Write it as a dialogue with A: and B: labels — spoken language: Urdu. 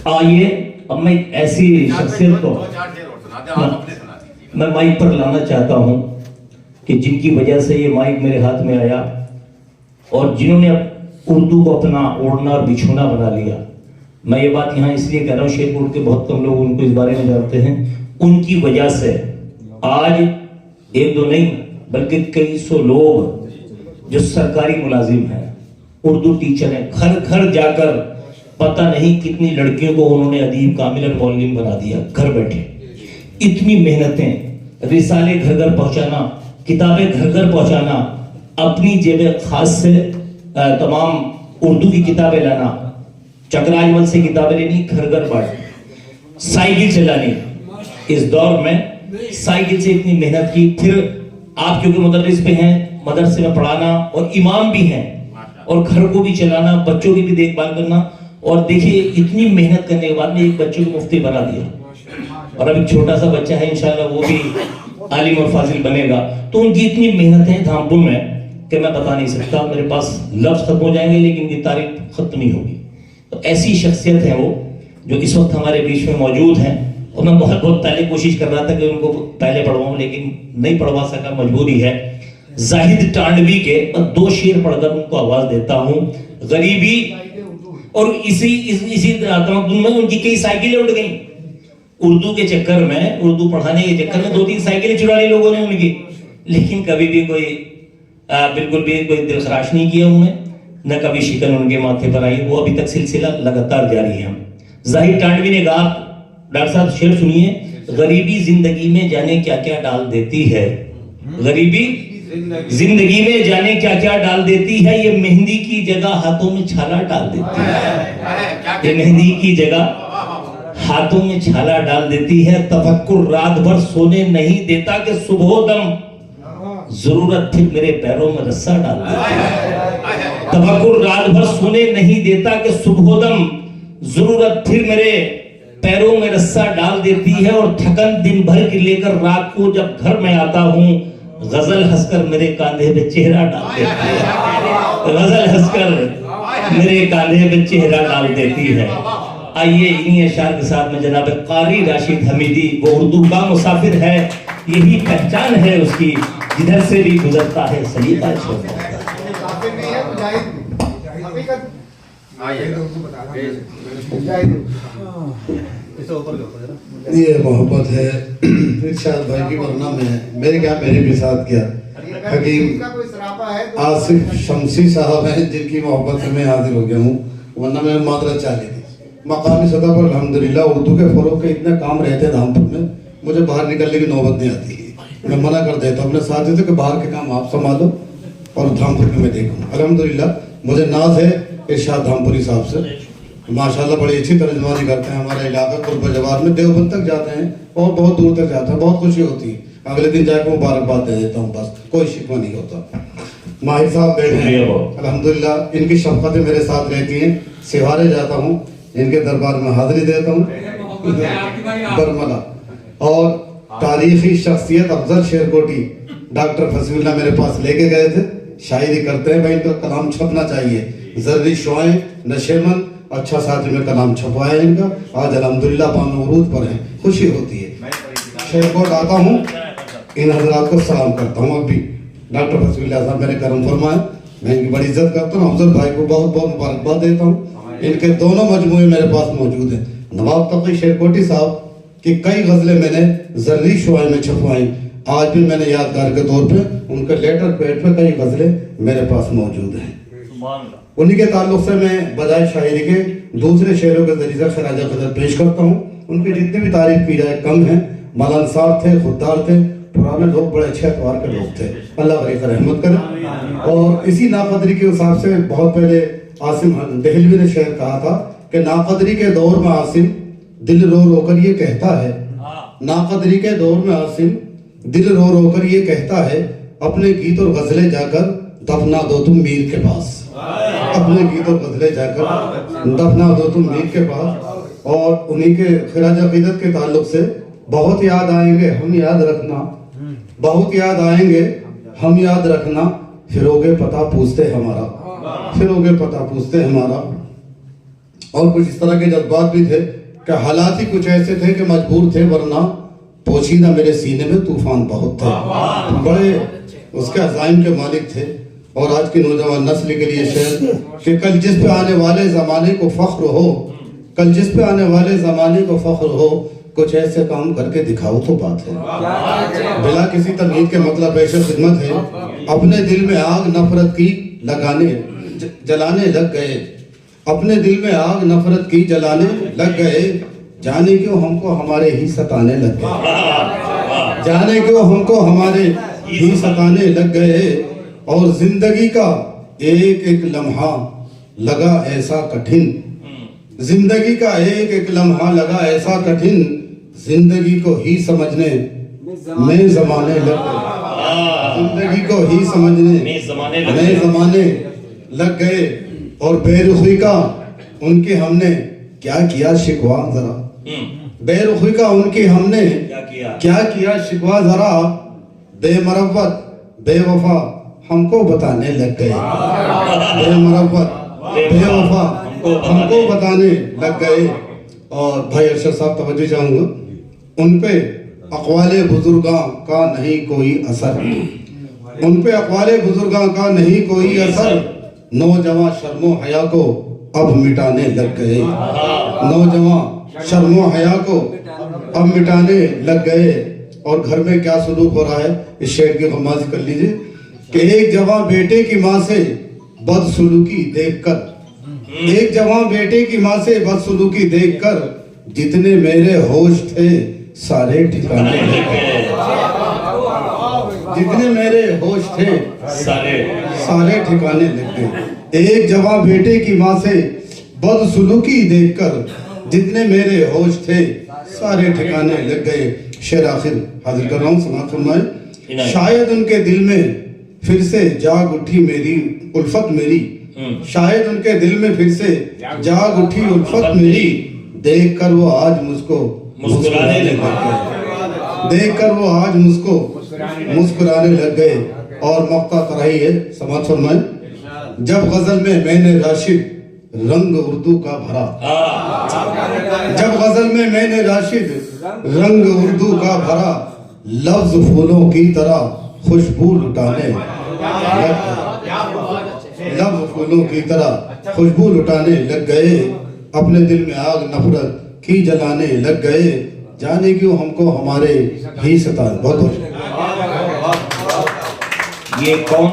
A: آئیے اب میں ایک ایسی شخصیت کو میں مائک پر لانا چاہتا ہوں کہ جن کی وجہ سے یہ مائک میرے ہاتھ میں آیا اور جنہوں نے اردو کو اپنا اوڑھنا اور بچھونا بنا لیا. میں یہ بات یہاں اس لیے کہہ رہا ہوں، شیر کوٹ کے بہت کم لوگ ان کو اس بارے میں جانتے ہیں. ان کی وجہ سے آج ایک دو نہیں بلکہ کئی سو لوگ جو سرکاری ملازم ہیں، اردو ٹیچر ہیں، گھر گھر جا کر پتہ نہیں کتنی لڑکیوں کو انہوں نے ادیب کامل اور معلم بنا دیا گھر بیٹھے. اتنی محنتیں، رسالے گھر گھر پہنچانا، کتابیں گھر گھر پہنچانا، اپنی جیب خاص سے تمام اردو کی کتابیں لانا، چکراجمل سے کتابیں لینی، گھر گھر بانٹ، سائیکل چلانی. اس دور میں سائیکل سے اتنی محنت کی. پھر آپ کیونکہ مدرس پہ ہیں، مدرسے میں پڑھانا اور امام بھی ہیں اور گھر کو بھی چلانا، بچوں کی بھی دیکھ بھال کرنا. اور دیکھیے اتنی محنت کرنے کے بعد میں ایک بچے کو مفتی بنا دیا اور اب ایک چھوٹا سا بچہ ہے انشاءاللہ وہ بھی عالم اور فاضل بنے گا. تو ان کی اتنی محنت ہے دھامپور میں کہ میں بتا نہیں سکتا، میرے پاس لفظ ختم ہو جائیں گے لیکن کی تعریف ختم نہیں ہوگی. تو ایسی شخصیت ہے وہ جو اس وقت ہمارے بیچ میں موجود ہیں. اور میں بہت پہلے کوشش کر رہا تھا کہ ان کو پہلے پڑھواؤں لیکن نہیں پڑھوا سکا، مجبوری ہے. زاہد ٹانڈوی کے دو شعر پڑھ کر ان کو آواز دیتا ہوں. غریبی اور اسی تمدن میں ان کی کئی سائیکلیں اٹھ گئیں اردو کے چکر میں، اردو پڑھانے کے چکر میں 2-3 سائیکلیں چرا لی لوگوں نے ان کی، لیکن کبھی بھی کوئی بالکل بھی کوئی دل خراش نہیں کیا انہوں نے، نہ کبھی شکن ان کے ماتھے پر آئی. وہ ابھی تک سلسلہ لگاتار جاری ہے. زاہد ٹانڈوی نے کہا، ڈاکٹر صاحب شعر سنیے، غریبی زندگی میں جانے کیا کیا ڈال دیتی ہے، غریبی زندگی میں جانے کیا کیا ڈال دیتی ہے، یہ مہندی کی جگہ ہاتھوں میں چھالا ڈال دیتی ہے، یہ مہندی کی جگہ ہاتھوں میں چھالا ڈال دیتی ہے. تفکر رات بھر سونے نہیں دیتا کہ صبح دم ضرورت پھر میرے پیروں میں رسہ ڈال دیتی ہے. تفکر رات بھر سونے نہیں دیتا کہ صبح دم ضرورت پھر میرے پیروں میں رسہ ڈال دیتی ہے. اور تھکن دن بھر کی لے کر رات کو جب گھر میں آتا ہوں، غزل ہنس کر میرے کاندھے پہ چہرہ ڈال دیتی ہے، غزل ہنس کر میرے کاندھے پہ چہرہ ڈال دیتی ہے. آئیے انہی اشعار کے ساتھ میں جناب قاری راشد حمیدی، وہ اردو کا مسافر ہے، یہی پہچان ہے اس کی، جدھر سے بھی گزرتا ہے سلیقہ چھوڑتا ہے.
B: یہ محبت ہے ارشاد بھائی کی، ورنہ میں میرے کیا میرے بھی ساتھ کیا. حکیم آصف شمسی صاحب ہیں جن کی محبت سے میں حاضر ہو گیا ہوں، ورنہ میں معذرت چاہ لی تھی. مقامی سطح پر الحمدللہ اردو کے فروغ کے اتنے کام رہتے دھامپور میں، مجھے باہر نکلنے کی نوبت نہیں آتی. میں منع کر دیتا ہوں اپنے ساتھیوں سے کہ باہر کے کام آپ سنبھالو اور دھامپور کے میں دیکھوں. الحمدللہ مجھے ناز ہے ارشاد دھامپوری صاحب سے، ماشاءاللہ بڑی اچھی ترجمانی کرتے ہیں. ہمارا علاقہ قرب جوار میں دیوبند تک جاتے ہیں اور بہت دور تک جاتے ہیں، بہت خوشی ہوتی ہے. اگلے دن جا کے مبارکباد دے دیتا ہوں، بس کوئی شکوہ نہیں ہوتا. ماہر صاحب بیٹھے ہیں، الحمدللہ ان کی شفقتیں میرے ساتھ رہتی ہیں. سہارے جاتا ہوں، ان کے دربار میں حاضری دیتا ہوں. برملہ اور تاریخی شخصیت افضل شیرکوٹی ڈاکٹر فضل اللہ میرے پاس لے کے گئے تھے. شاعری کرتے ہیں بھائی، ان کا کلام چھپنا چاہیے. زرری شعائیں نشیمن اچھا ساتھ میں کلام چھپوایا ان کا. آج الحمدللہ پان عروج پر ہیں، خوشی ہوتی ہے. شیرکوٹ آتا ہوں، ان حضرات کو سلام کرتا ہوں. اب بھی ڈاکٹر فضل اللہ صاحب میرے کرم فرمائے، میں ان کی بڑی عزت کرتا ہوں. افضل بھائی کو بہت بہت مبارکباد دیتا ہوں. ان کے دونوں مجموعے میرے پاس موجود ہیں. نواب تقی شیرکوٹی صاحب کی کئی غزلیں میں نے زرری شعائیں میں چھپوائیں. آج بھی میں نے یادگار کے طور پہ ان کے لیٹر پیڈ پہ کئی غزلیں میرے پاس موجود ہیں. انہی کے تعلق سے میں بجائے شاعری کے دوسرے شعروں کے ذریعے خراج قدر پیش کرتا ہوں. ان کی جتنی بھی تعریف کی جائے کم ہیں. ملنسار تھے، خوددار تھے، پرانے لوگ بڑے اچھے اعتبار کے لوگ تھے. اللہ بڑی رحمت کرے. اور اسی ناقدری کے حساب سے بہت پہلے عاصم دہلوی نے شعر کہا تھا کہ ناقدری کے دور میں عاصم دل رو رو کر یہ کہتا ہے، ناقدری کے دور میں عاصم دل رو رو کر یہ کہتا ہے، اپنے گیت اور غزلیں جا کر دفنا دو تم میر کے پاس. اپنے گیت اور غزلیں جا کر دفنا دو تم میر کے پاس. اور انہی کے خراج عقیدت کے تعلق سے بہت یاد آئیں گے ہم یاد رکھنا، بہت یاد آئیں گے ہم یاد رکھنا، پھروگے پتہ پوچھتے ہمارا، پھروگے پتہ پوچھتے ہمارا. اور کچھ اس طرح کے جذبات بھی تھے کہ حالات ہی کچھ ایسے تھے کہ مجبور تھے، ورنہ پوشیدہ میرے سینے میں طوفان بہت تھے۔ بڑے اس کے عزائم کے مالک تھے۔ اور آج کی نوجوان نسل کے لیے شعر کہ کل جس پہ آنے والے زمانے کو فخر ہو، کل جس پہ آنے والے زمانے کو فخر ہو، کچھ ایسے کام کر کے دکھاؤ تو بات ہے۔ بلا کسی تمہید کے مطلب پیش خدمت ہے، اپنے دل میں آگ نفرت کی جلانے لگ گئے، اپنے دل میں آگ نفرت کی جلانے لگ گئے، جانے کیوں ہم کو ہمارے ہی ستانے لگ گئے، جانے کیوں ہم کو ہمارے ہی ستانے لگ گئے۔ اور زندگی کا ایک ایک لمحہ لگا ایسا کٹھن، زندگی کا ایک ایک لمحہ لگا ایسا کٹھن، زندگی کو ہی سمجھنے میں زمانے لگ گئے، زندگی کو ہی سمجھنے میں زمانے لگ گئے۔ اور بے رخی کا ان کے ہم نے کیا کیا شکوا، ذرا بے رخی کا ان کی ہم نے کیا کیا شکوا، ذرا بے مروت بے وفا ہم کو بتانے لگ گئے، بے مروت بے وفا ہم کو بتانے لگ گئے۔ اور بھائی ارشد صاحب توجہ چاہوں گا، ان پہ اقوال بزرگاں کا نہیں کوئی اثر، ان پہ اقوال بزرگاں کا نہیں کوئی اثر، نوجوان شرم و حیا کو اب مٹانے لگ گئے، نوجوان شرم و حیا کو اب مٹانے لگ گئے۔ اور گھر میں کیا سلوک ہو رہا ہے، اس شعر کی غمازی کر لیجئے کہ ایک جوان بیٹے کی ماں سے بدسلوکی دیکھ کر، ایک جوان بیٹے کی ماں سے بدسلوکی دیکھ کر، جتنے میرے ہوش تھے سارے ٹھکانے لگ گئے، جتنے میرے ہوش تھے سارے ٹھکانے لگ گئے۔ ایک جوان بیٹے کی ماں سے بدسلوکی دیکھ کر، جتنے میرے ہوش تھے سارے ٹھکانے لگ گئے۔ شعر آخر حاضر کر رہا ہوں، سماعت فرمائے۔ شاید ان کے دل میں پھر سے جاگ اٹھی میری الفت میری، شاید ان کے دل میں پھر سے جاگ اٹھی الفت میری، دیکھ کر وہ آج مجھ کو مسکرانے لگ گئے، دیکھ کر وہ آج مجھ کو مسکرانے لگ گئے۔ اور مقطع ترائی ہے، سماعت فرمائے۔ جب غزل میں نے راشد رنگ اردو کا بھرا، جب غزل میں نے راشد رنگ اردو کا بھرا، لفظ پھولوں کی طرح خوشبو لٹانے لگ گئے، لفظ پھولوں کی طرح خوشبو لٹانے لگ گئے، اپنے دل میں آگ نفرت کی جلانے لگ گئے، جانے کیوں ہم کو ہمارے ہی ستانے۔ بہت بہت
A: یہ کون